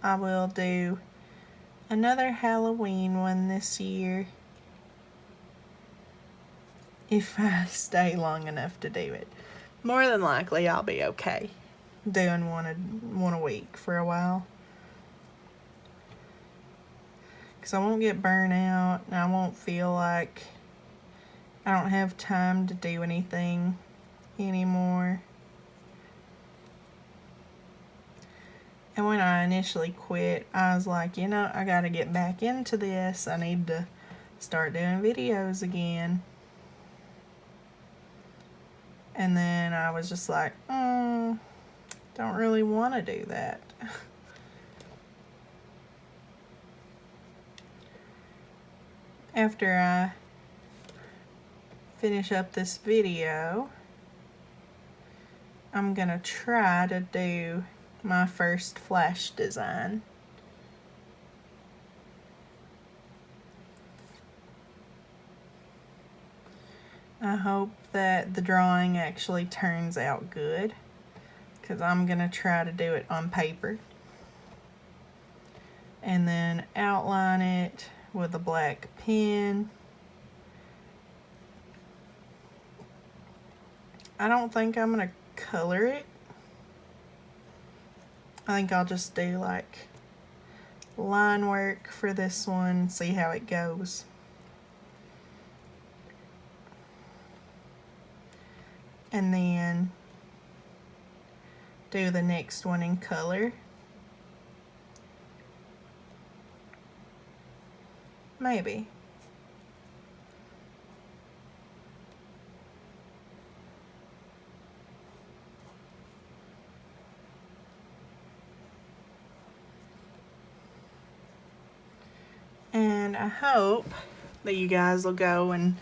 A: I will do another Halloween one this year. If I stay long enough to do it. More than likely I'll be okay doing one a week for a while. Because I won't get burnt out and I won't feel like I don't have time to do anything anymore. And when I initially quit, I was like, you know, I gotta get back into this. I need to start doing videos again. And then I was just like, don't really want to do that. After I finish up this video, I'm gonna try to do my first flash design. I hope that the drawing actually turns out good, because I'm gonna try to do it on paper and then outline it with a black pen. I don't think I'm gonna color it. I think I'll just do like line work for this one, see how it goes. And then do the next one in color. Maybe. And I hope that you guys will go and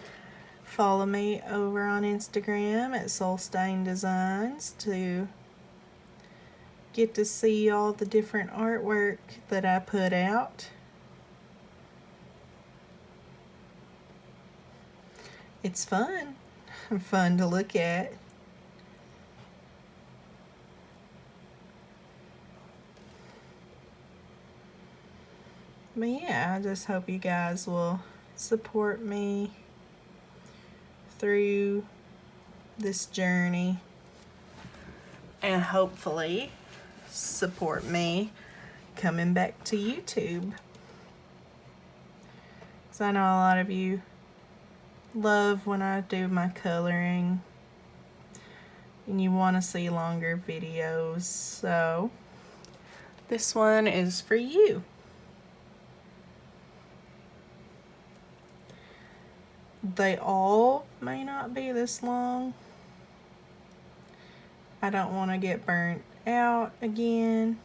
A: follow me over on Instagram at Soulstain Designs to get to see all the different artwork that I put out. It's fun. Fun to look at. But yeah, I just hope you guys will support me through this journey and hopefully support me coming back to YouTube. So I know a lot of you love when I do my coloring and you want to see longer videos, so this one is for you. They all may not be this long. I don't want to get burnt out again.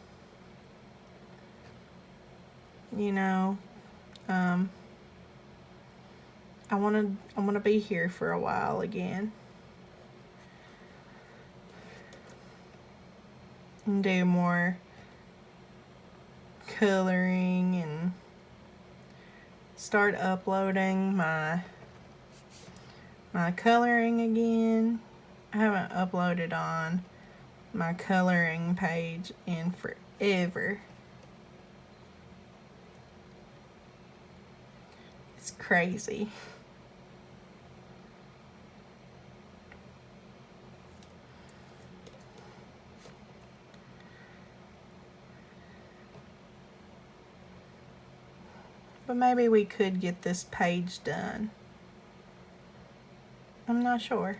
A: You know, I want to be here for a while again. And do more coloring and start uploading my coloring again. I haven't uploaded on my coloring page in forever. It's crazy. But maybe we could get this page done. I'm not sure.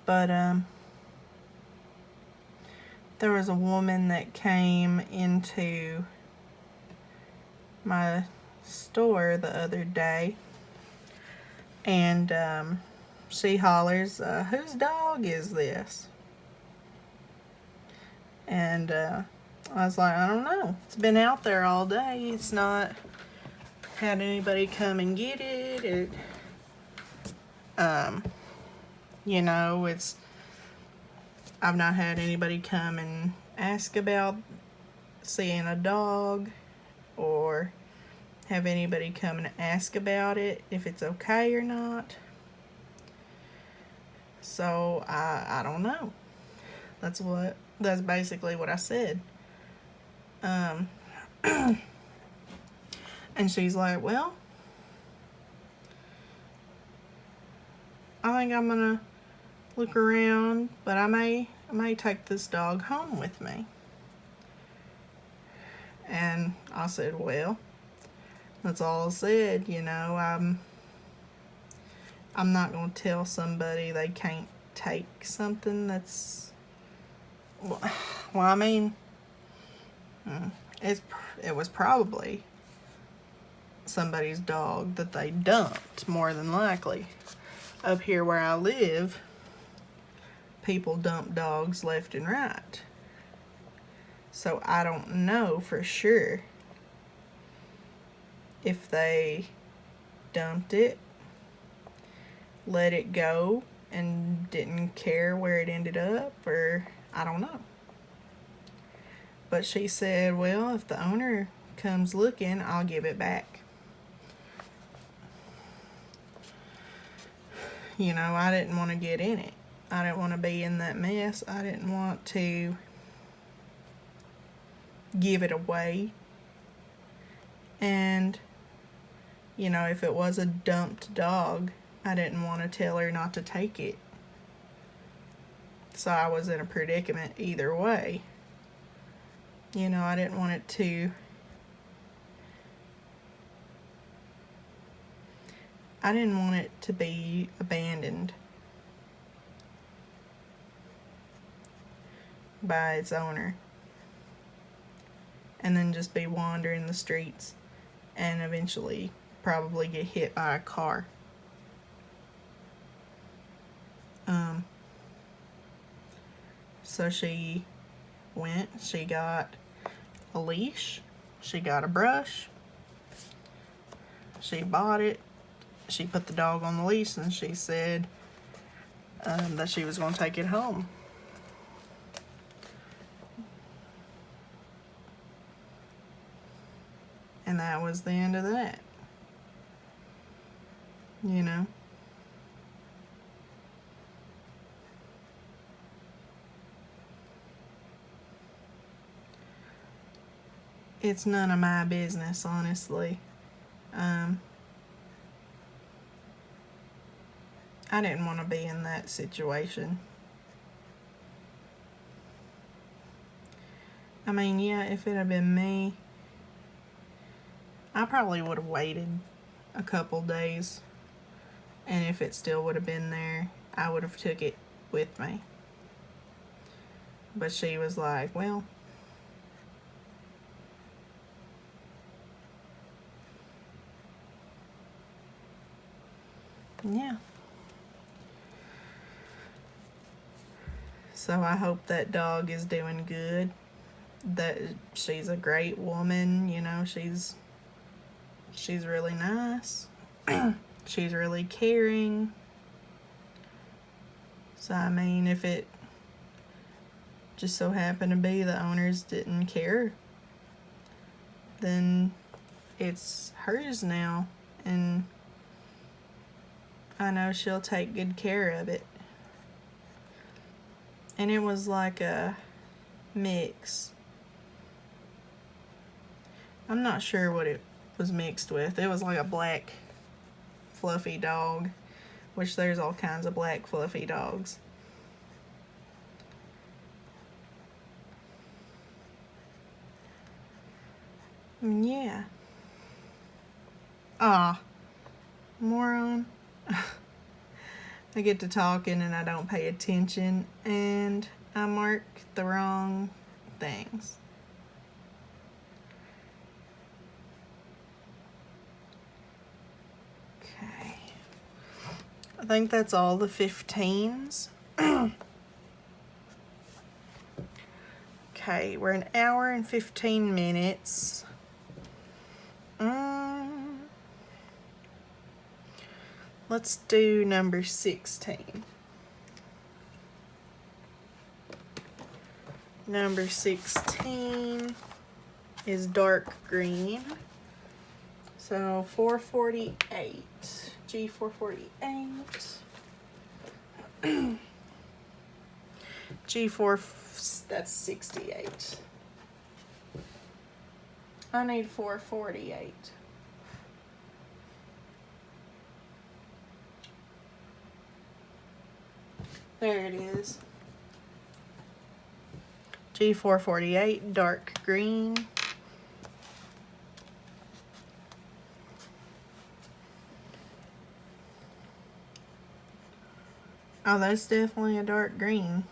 A: But there was a woman that came into my store the other day, and she hollers, whose dog is this? And I was like, I don't know. It's been out there all day. It's not had anybody come and get it. You know, I've not had anybody come and ask about seeing a dog, or have anybody come and ask about it, if it's okay or not. So I don't know. That's basically what I said. And she's like, well, I think I'm gonna look around, but I may take this dog home with me. And I said, well, that's all I said, you know. I'm not gonna tell somebody they can't take something that's, well, I mean, it was probably somebody's dog that they dumped, more than likely. Up here where I live, people dump dogs left and right. So I don't know for sure if they dumped it, let it go, and didn't care where it ended up, or I don't know. But she said, well, if the owner comes looking, I'll give it back. You know, I didn't want to get in it. I didn't want to be in that mess. I didn't want to give it away. And, you know, if it was a dumped dog, I didn't want to tell her not to take it. So I was in a predicament either way. You know, I didn't want it to... I didn't want it to be abandoned by its owner, and then just be wandering the streets and eventually probably get hit by a car. So she went, she got a leash, she got a brush, she bought it, she put the dog on the leash, and she said that she was going to take it home. And that was the end of that. You know? It's none of my business, honestly. I didn't want to be in that situation. I mean, yeah, if it had been me, I probably would have waited a couple days, and if it still would have been there, I would have took it with me. But she was like, well, yeah. So I hope that dog is doing good. That she's a great woman, you know, she's really nice. She's really caring. So I mean, if it just so happened to be the owners didn't care then it's hers now, and I know she'll take good care of it. And it was like a mix. I'm not sure what it was mixed with. It was like a black fluffy dog, which there's all kinds of black fluffy dogs. Yeah. Ah, moron. I get to talking and I don't pay attention and I mark the wrong things. Okay. I think that's all the 15s. Okay, we're an hour and 15 minutes. Let's do number 16. Number 16 is dark green. So 448. G448. G4, that's 68. I need 448. There it is. G448, dark green. Oh, that's definitely a dark green.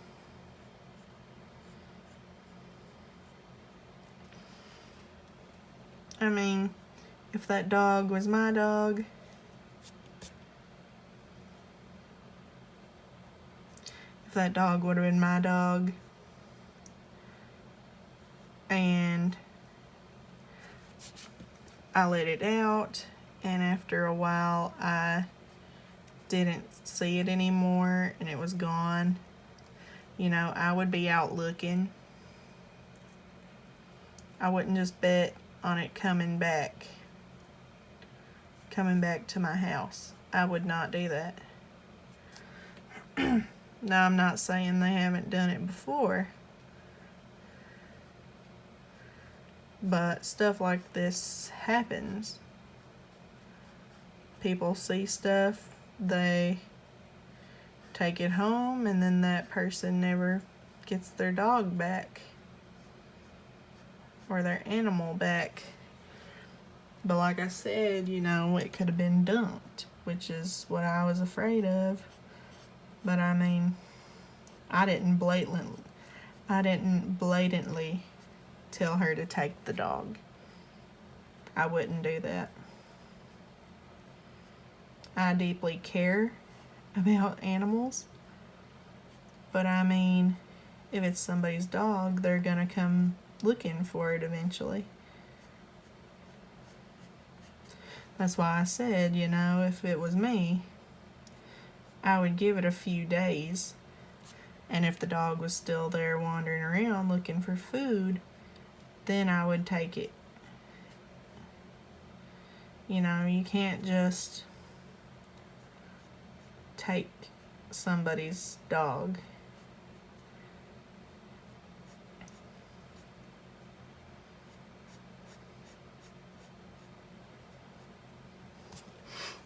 A: I mean, if that dog was my dog, if that dog would have been my dog, and I let it out, and after a while I didn't see it anymore and it was gone, you know, I would be out looking. I wouldn't just bet on it coming back to my house. I would not do that. Now, I'm not saying they haven't done it before, but stuff like this happens. People see stuff, they take it home, and then that person never gets their dog back or their animal back. But like I said, you know, it could have been dumped, which is what I was afraid of. But I mean, I didn't blatantly tell her to take the dog. I wouldn't do that. I deeply care about animals, but I mean, if it's somebody's dog, they're gonna come looking for it eventually. That's why I said, you know, if it was me, I would give it a few days, and if the dog was still there wandering around looking for food, then I would take it. You know, you can't just take somebody's dog.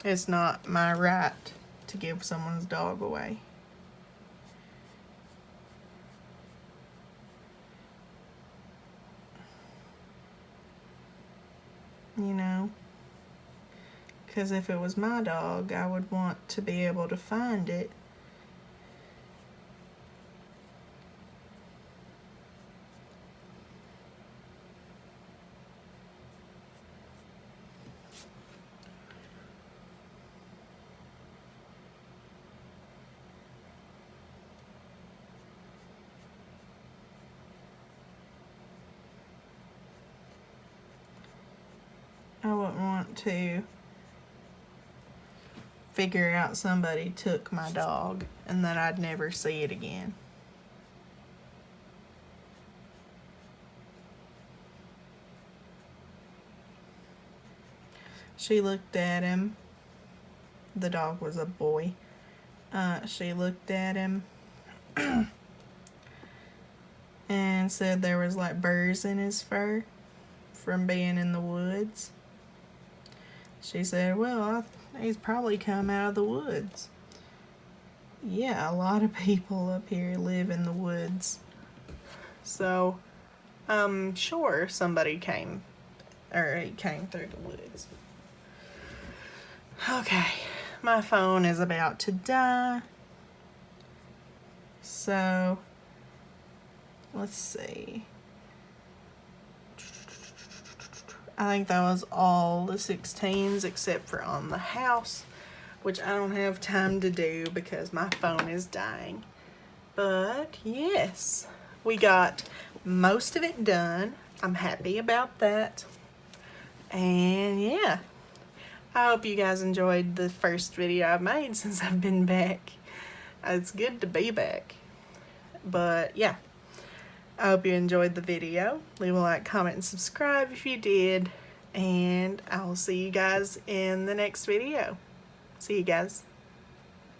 A: It's not my right to give someone's dog away. You know? Because if it was my dog, I would want to be able to find it. I wouldn't want to figure out somebody took my dog and that I'd never see it again. She looked at him. The dog was a boy. She looked at him and said there was like burrs in his fur from being in the woods. She said, well, he's probably come out of the woods. Yeah, a lot of people up here live in the woods. So, I'm sure somebody came, or he came through the woods. Okay, my phone is about to die. So, let's see. I think that was all the 16s except for on the house, which I don't have time to do because my phone is dying. But yes, we got most of it done. I'm happy about that. And yeah, I hope you guys enjoyed the first video I've made since I've been back. It's good to be back. But yeah, I hope you enjoyed the video. Leave a like, comment, and subscribe if you did. And I will see you guys in the next video. See you guys.